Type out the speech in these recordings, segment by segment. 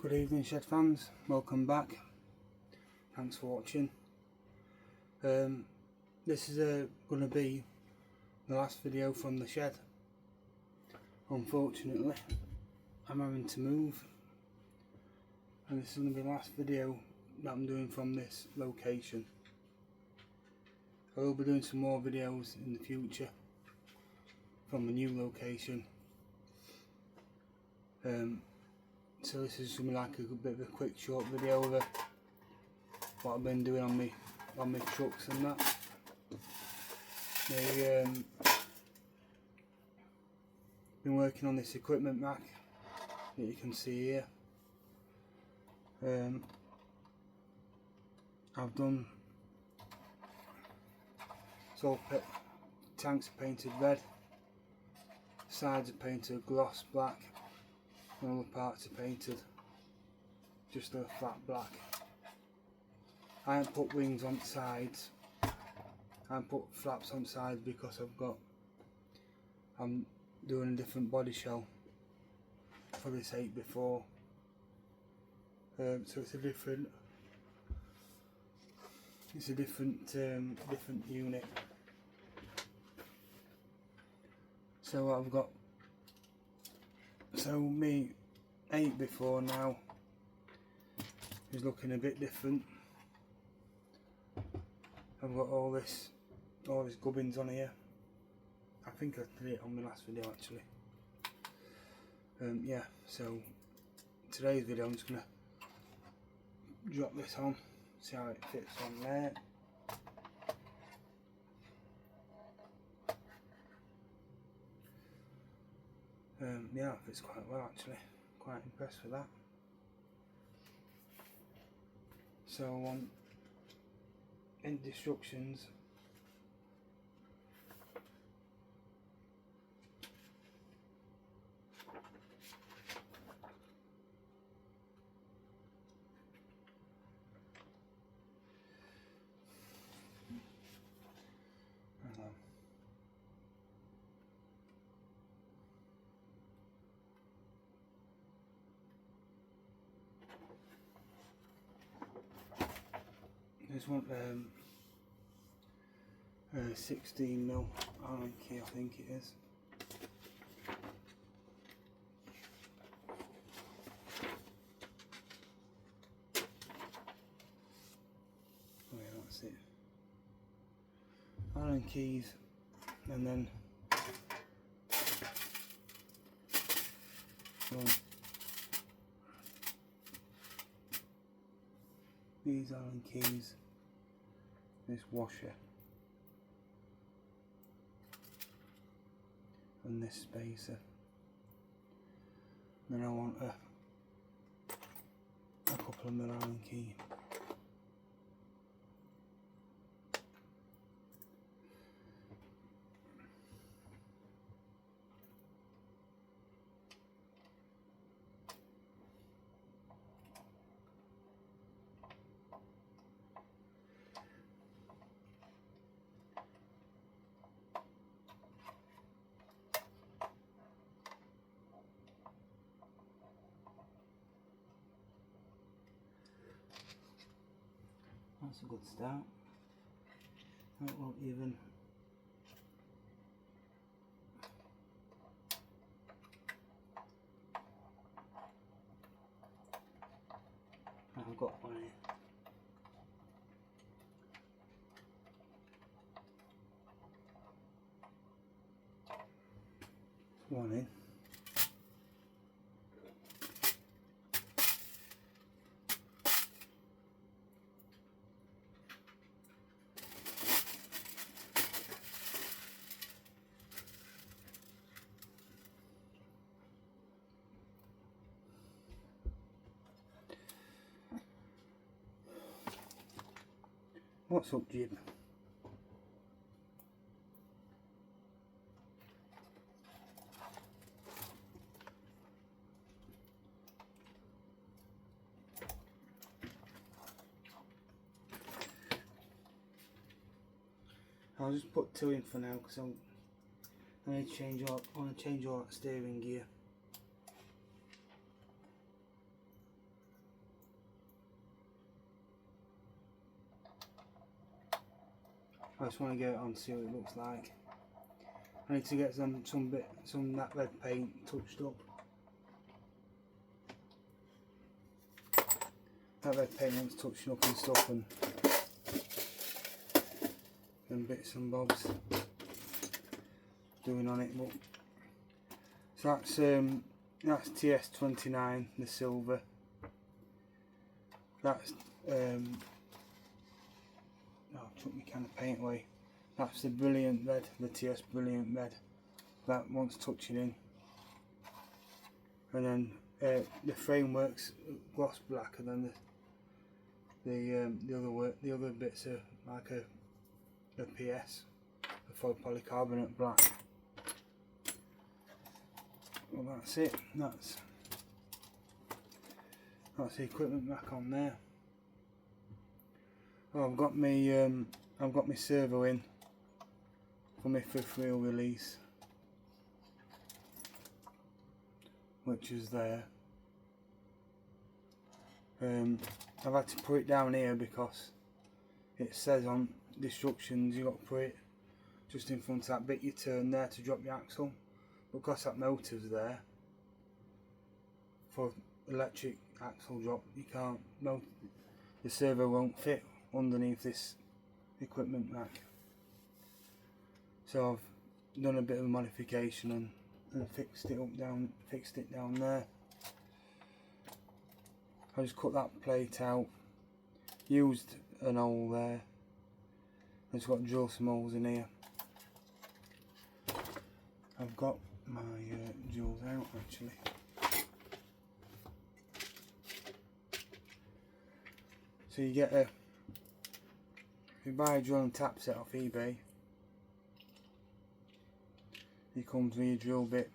Good evening shed fans, welcome back, thanks for watching. This is going to be the last video from the shed. Unfortunately I'm having to move and this is going to be the last video that I'm doing from this location. I will be doing some more videos in the future from the new location. So this is something like a bit of a quick short video of what I've been doing on my trucks and that. Been working on this equipment rack that you can see here. I've done tanks are painted red, sides are painted gloss black, and all the parts are painted just a flat black. I haven't put wings on sides, I haven't put flaps on sides because I'm doing a different body shell for this 8x4. So it's a different unit. So what I've got, so me 8x4 now is looking a bit different. I've got all this gubbins on here. I think I did it on my last video actually. Yeah, so today's video I'm just gonna drop this on, see how it fits on there. Yeah, it fits quite well actually, quite impressed with that. So in instructions, this one 16mm Allen key, I think it is. Oh yeah, that's it. Allen keys, and then these Allen keys, this washer, and this spacer. Then I want a couple of Allen key. That's a good start. That won't even. I've got one here. One in. What's up, Jib? I'll just put 2 in for now because I need to change all that steering gear. I just want to get it on, see what it looks like. I need to get some that red paint touched up. That red paint wants touching up and stuff, and bits and bobs doing on it. But so that's TS29, the silver. That's oh, I took my can of paint away. That's the brilliant red, the TS brilliant red. That wants touching in. And then the framework's gloss black, and then the other bits are like a PS, a foil polycarbonate black. Well, that's it. That's the equipment rack on there. Oh, I've got my servo in for my fifth wheel release, which is there. I've had to put it down here because it says on the instructions you got to put it just in front of that bit you turn there to drop your axle. Because that motor's there for electric axle drop, you can't, the servo won't fit underneath this equipment rack. So I've done a bit of a modification and fixed it down there. I just cut that plate out, used an hole there, I just got to drill some holes in here. I've got my jewels out actually. So you buy a drill and tap set off eBay, it comes with your drill bit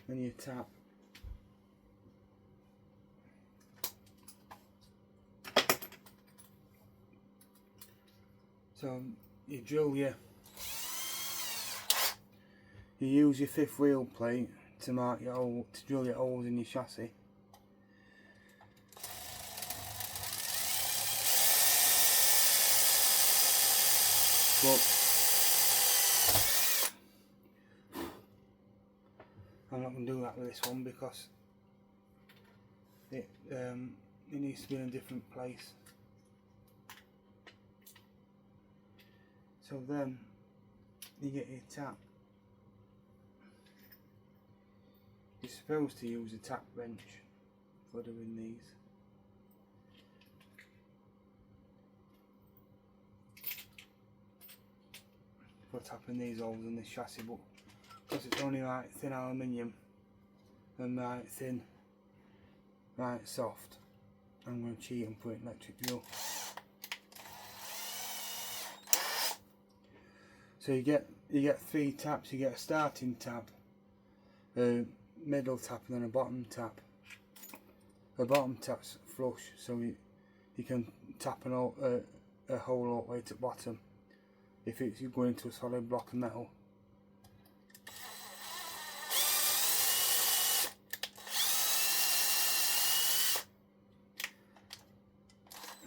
and your tap. So you drill you use your fifth wheel plate to mark your hole, to drill your holes in your chassis. But I'm not going to do that with this one because it needs to be in a different place. So then you get your tap. You're supposed to use a tap wrench for doing these. For tapping these holes in this chassis, but because it's only like thin aluminium and right thin, right soft, I'm going to cheat and put it in electric drill. So you get 3 taps. You get a starting tap, a middle tap, and then a bottom tap. The bottom tap's flush, so you can tap a hole all the way to the bottom if it's going into a solid block of metal.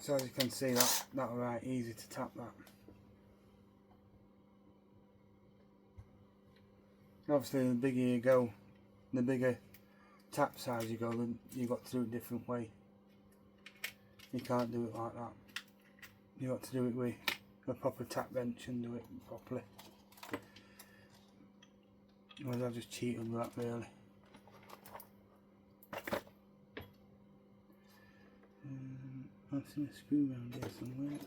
So as you can see, that's right easy to tap that. Obviously the bigger you go, the bigger tap size you go, then you've got to do it a different way. You can't do it like that. You've got to do it with a proper tap wrench and do it properly. Otherwise I've just cheated with that really. I've seen a screw around here somewhere.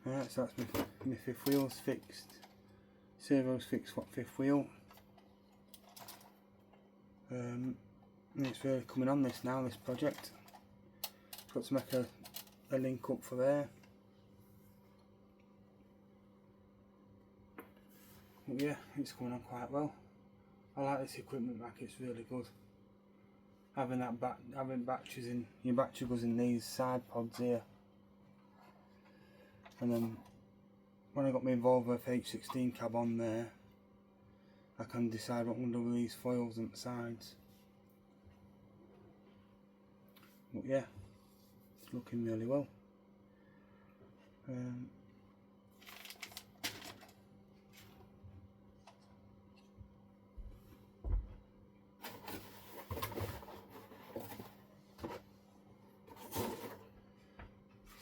Alright, so that's my fifth wheel's fixed. Servo's fixed, what, fifth wheel. And it's really coming on this now, this project. Got to make a link up for there. But yeah, it's coming on quite well. I like this equipment rack, it's really good. Having batteries in, your battery goes in these side pods here. and then when I got my Volvo FH16 cab on there, I can decide what I'm going to do with these foils on the sides. But yeah, it's looking really well.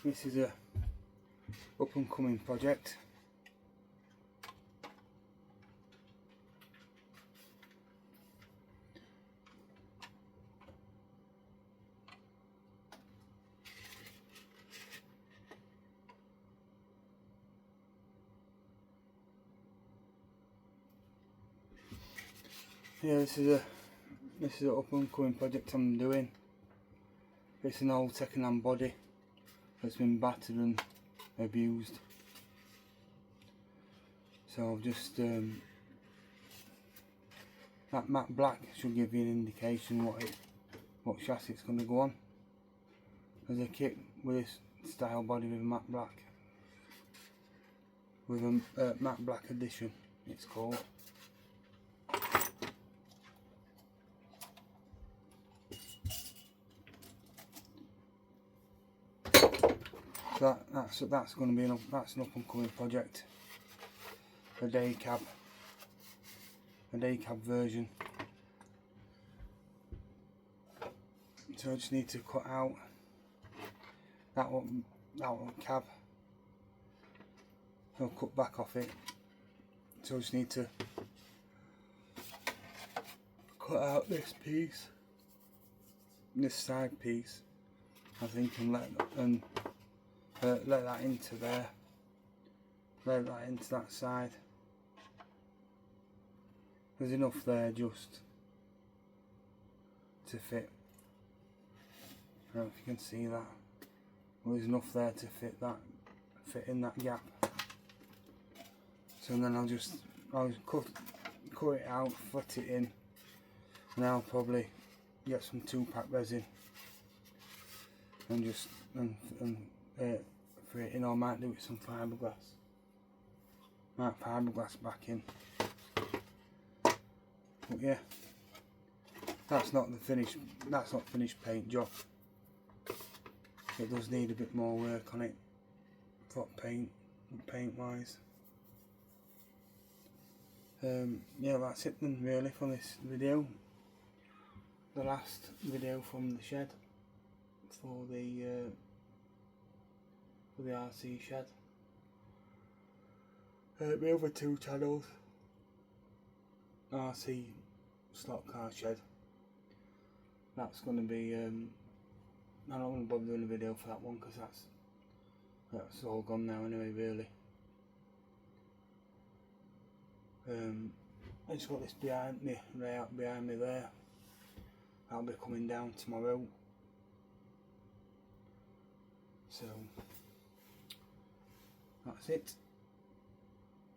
This is a up and coming project. Yeah, this is an up and coming project I'm doing. It's an old second-hand body that's been battered and abused. So I've just that matte black should give you an indication what chassis it's going to go on. There's a kit with this style body with matte black, with a matte black edition it's called. So that's going to be an up and coming project. A day cab version. So I just need to cut out that one cab. I'll cut back off it. So I just need to cut out this piece, this side piece, I think, and let that into there, let that into that side. There's enough there just to fit. I don't know if you can see that. Well, there's enough there to fit in that gap. So then I'll cut it out, fit it in, and I'll probably get some 2-pack resin and just fit it in, or I might do it with some fiberglass. Might fiberglass back in. But yeah, that's not finished paint job. It does need a bit more work on it for paint wise. Yeah, that's it then really for this video. The last video from the shed for the RC shed. My other 2 channels, RC slot car shed, that's going to be I'm not going to bother doing a video for that one because that's all gone now anyway really. I just got this layout behind me there. That'll be coming down tomorrow. So that's it.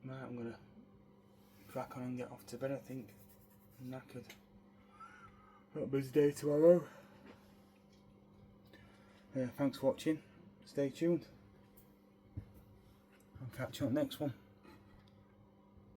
Right, I'm gonna crack on and get off to bed, I think. I'm knackered. Got a busy day tomorrow. Thanks for watching. Stay tuned. I'll catch you on the next one.